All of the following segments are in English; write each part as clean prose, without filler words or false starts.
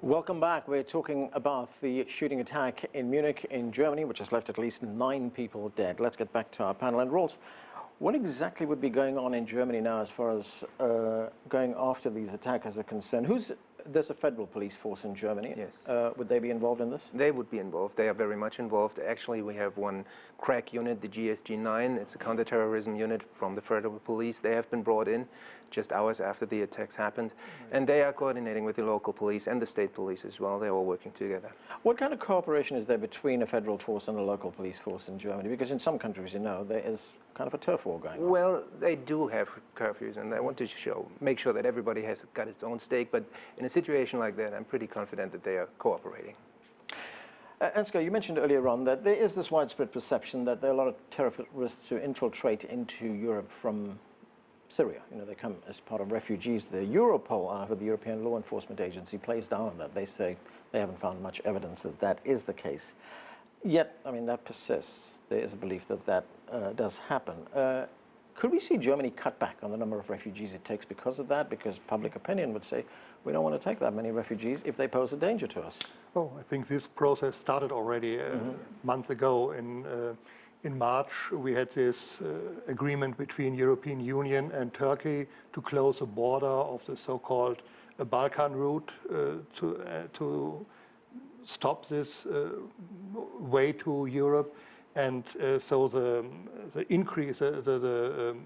Welcome back. We're talking about the shooting attack in Munich in Germany, which has left at least 9 people dead. Let's get back to our panel. And Rolf, what exactly would be going on in Germany now as far as going after these attackers are concerned? There's a federal police force in Germany. Yes. Would they be involved in this? They would be involved. They are very much involved. Actually, we have one crack unit, the GSG-9. It's a counterterrorism unit from the federal police. They have been brought in just hours after the attacks happened. And they are coordinating with the local police and the state police as well. They're all working together. What kind of cooperation is there between a federal force and a local police force in Germany? Because in some countries, you know, there is kind of a turf war going on. Well, they do have curfews, and they want to make sure that everybody has got its own stake. But in a situation like that, I'm pretty confident that they are cooperating. Ansgar, you mentioned earlier on that there is this widespread perception that there are a lot of terrorists who infiltrate into Europe from Syria. You know, they come as part of refugees. The Europol, the European Law Enforcement Agency, plays down on that. They say they haven't found much evidence that that is the case. Yet, I mean, that persists. There is a belief that that does happen. Could we see Germany cut back on the number of refugees it takes because of that? Because public opinion would say, we don't want to take that many refugees if they pose a danger to us. Oh, I think this process started already a month ago. In March, we had this agreement between European Union and Turkey to close the border of the so-called Balkan route to stop this way to Europe. And so the increase, the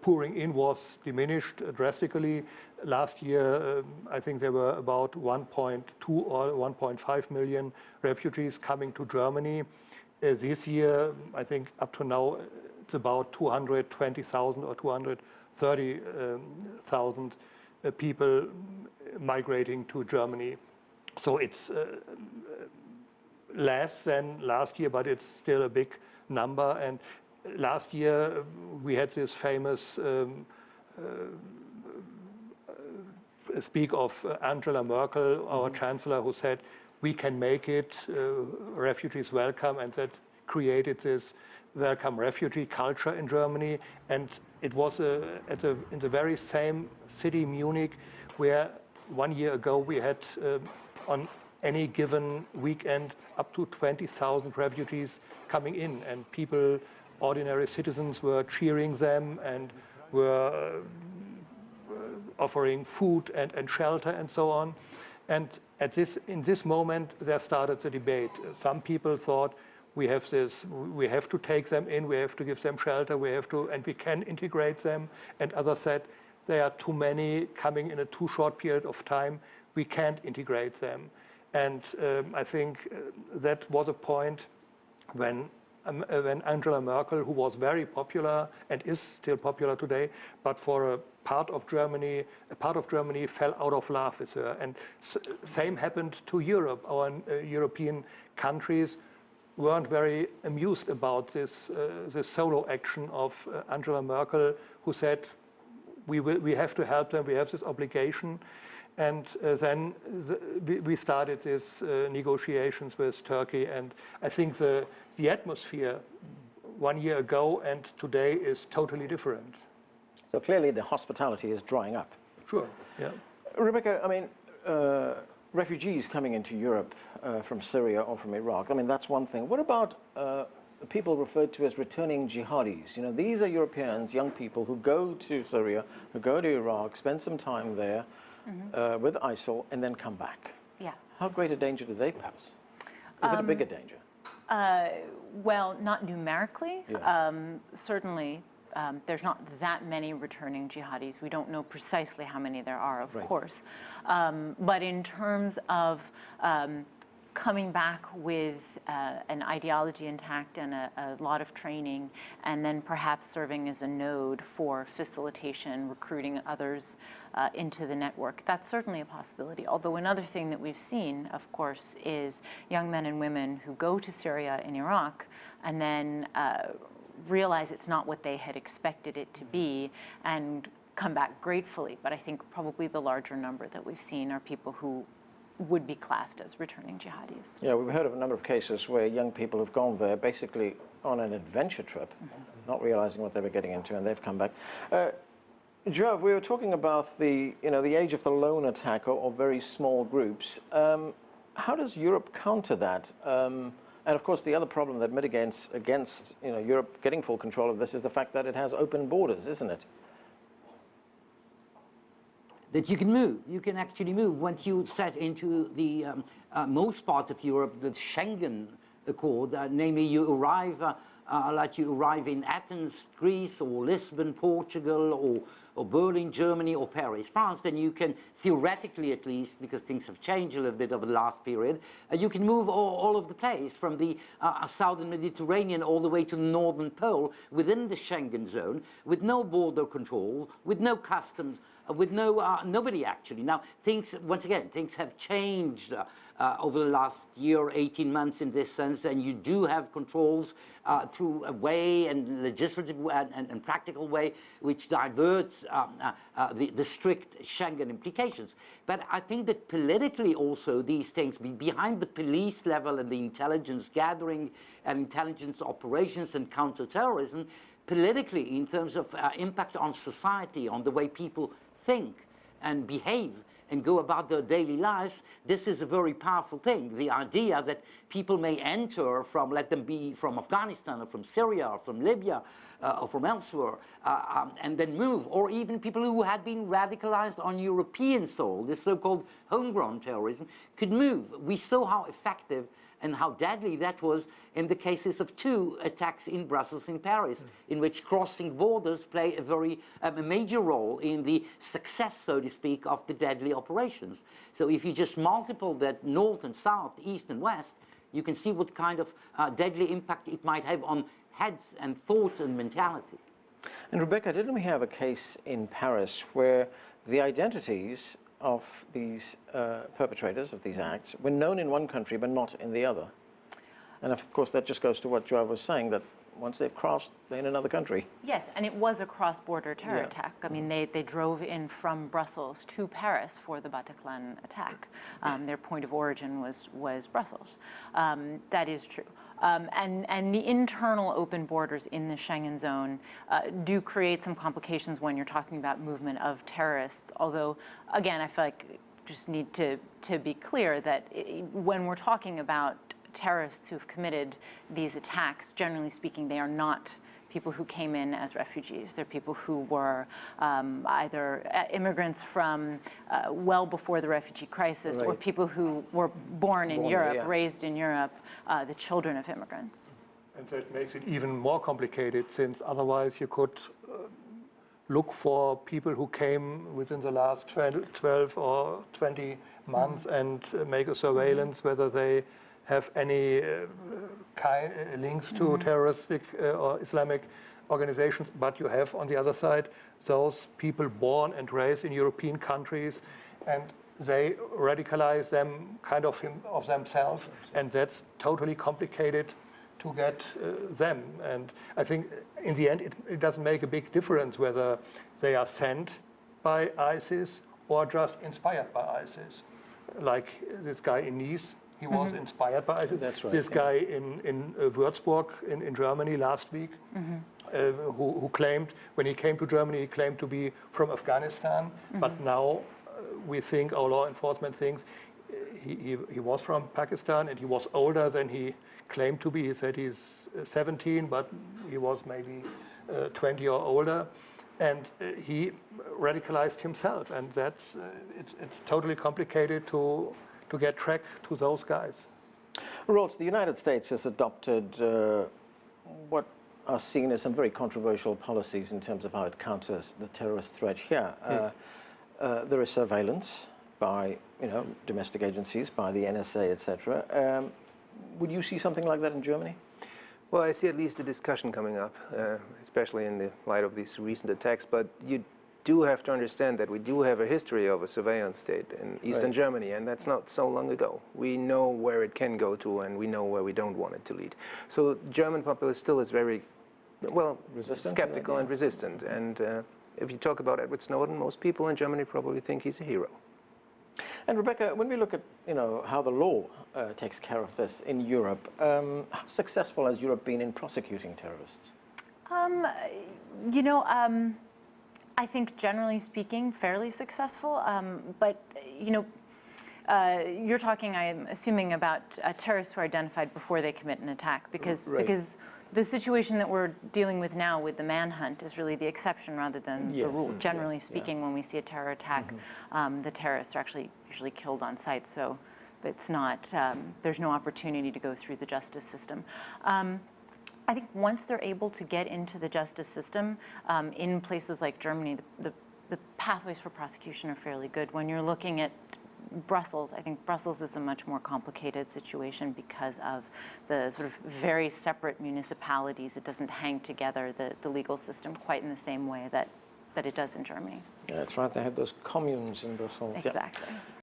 pouring in was diminished drastically. Last year, I think there were about 1.2 or 1.5 million refugees coming to Germany. This year, I think up to now, it's about 220,000 or 230,000 people migrating to Germany. So it's less than last year, but it's still a big number. And last year, we had this famous speak of Angela Merkel, our chancellor, who said, we can make it, refugees welcome, and that created this welcome refugee culture in Germany. And it was in the very same city, Munich, where 1 year ago we had on any given weekend up to 20,000 refugees coming in, and people, ordinary citizens, were cheering them and were offering food and shelter and so on. And in this moment, there started the debate. Some people thought, we have to take them in, we have to give them shelter, and we can integrate them. And others said, there are too many coming in a too short period of time, we can't integrate them. And I think that was a point when Angela Merkel, who was very popular and is still popular today, but for a part of Germany fell out of love with her. And same happened to Europe. Our European countries weren't very amused about this solo action of Angela Merkel, who said, we have to help them, we have this obligation. And then we started these negotiations with Turkey. And I think the atmosphere 1 year ago and today is totally different. So clearly the hospitality is drying up. Sure, yeah. Rebecca, I mean, refugees coming into Europe from Syria or from Iraq, I mean, that's one thing. What about people referred to as returning jihadis? You know, these are Europeans, young people who go to Syria, who go to Iraq, spend some time there, with ISIL, and then come back. Yeah. How great a danger do they pose? Is it a bigger danger? Well, not numerically. Yeah. Certainly, there's not that many returning jihadis. We don't know precisely how many there are, of course. But in terms of coming back with an ideology intact and a lot of training, and then perhaps serving as a node for facilitation, recruiting others into the network, that's certainly a possibility. Although another thing that we've seen, of course, is young men and women who go to Syria and Iraq and then realize it's not what they had expected it to be and come back gratefully. But I think probably the larger number that we've seen are people who would be classed as returning jihadis. Yeah, we've heard of a number of cases where young people have gone there basically on an adventure trip, not realizing what they were getting into, and they've come back. Joav, we were talking about the age of the lone attacker or very small groups. How does Europe counter that? And of course, the other problem that mitigates against Europe getting full control of this is the fact that it has open borders, isn't it? That you can move. You can actually move. Once you set into the most parts of Europe, the Schengen Accord, namely you arrive in Athens, Greece, or Lisbon, Portugal, or Berlin, Germany, or Paris, France, then you can theoretically, at least, because things have changed a little bit over the last period, you can move all over the place from the southern Mediterranean all the way to the northern pole within the Schengen zone with no border control, with no customs, with nobody actually. Now, once again, things have changed over the last year, 18 months in this sense, and you do have controls through a way and legislative and practical way which diverts the strict Schengen implications. But I think that politically also these things, behind the police level and the intelligence gathering and intelligence operations and counterterrorism, politically in terms of impact on society, on the way people think and behave and go about their daily lives, this is a very powerful thing. The idea that people may enter from, let them be from Afghanistan or from Syria or from Libya or from elsewhere, and then move, or even people who had been radicalized on European soil, this so-called homegrown terrorism, could move. We saw how effective and how deadly that was in the cases of 2 attacks in Brussels and Paris, in which crossing borders play a major role in the success, so to speak, of the deadly operations. So if you just multiply that north and south, east and west, you can see what kind of deadly impact it might have on heads and thoughts and mentality. And Rebecca, didn't we have a case in Paris where the identities of these perpetrators of these acts were known in one country but not in the other? And of course that just goes to what Joav was saying, that once they've crossed, they're in another country. Yes, and it was a cross-border terror attack. I mean, they drove in from Brussels to Paris for the Bataclan attack. Their point of origin was Brussels. That is true. And the internal open borders in the Schengen zone do create some complications when you're talking about movement of terrorists. Although, again, I feel like just need to be clear that when we're talking about terrorists who've committed these attacks, generally speaking, they are not people who came in as refugees. They're people who were either immigrants from well before the refugee crisis, or people who were born in Europe, raised in Europe, the children of immigrants. And that makes it even more complicated, since otherwise you could look for people who came within the last 12 or 20 months and make a surveillance whether they have any links to terroristic or Islamic organizations. But you have, on the other side, those people born and raised in European countries, and they radicalize them kind of themselves, and that's totally complicated to get them. And I think in the end, it doesn't make a big difference whether they are sent by ISIS or just inspired by ISIS. Like this guy in Nice, he was inspired by ISIS. That's right. This guy in Würzburg in Germany last week, who claimed, when he came to Germany, he claimed to be from Afghanistan, but now we think, our law enforcement thinks, he was from Pakistan, and he was older than he claimed to be. He said he's 17, but he was maybe 20 or older, and he radicalized himself, and that's it's totally complicated to get track to those guys. Rolls, the United States has adopted what are seen as some very controversial policies in terms of how it counters the terrorist threat here. There is surveillance by domestic agencies, by the NSA, etc. Would you see something like that in Germany? Well, I see at least a discussion coming up, especially in the light of these recent attacks. But you do have to understand that we do have a history of a surveillance state in Eastern Germany, and that's not so long ago. We know where it can go to, and we know where we don't want it to lead. So the German populace still is very, well, skeptical and resistant. And if you talk about Edward Snowden, most people in Germany probably think he's a hero. And Rebecca, when we look at how the law takes care of this in Europe, how successful has Europe been in prosecuting terrorists? I think generally speaking, fairly successful. But you know, you're talking, I'm assuming, about terrorists who are identified before they commit an attack, because the situation that we're dealing with now with the manhunt is really the exception rather than the rule. Generally speaking, when we see a terror attack, the terrorists are actually usually killed on site. So it's not, there's no opportunity to go through the justice system. I think once they're able to get into the justice system, in places like Germany, the pathways for prosecution are fairly good. When you're looking at Brussels, I think Brussels is a much more complicated situation because of the sort of very separate municipalities. It doesn't hang together, the legal system, quite in the same way that it does in Germany. Yeah, that's right. They have those communes in Brussels. Exactly. Yeah.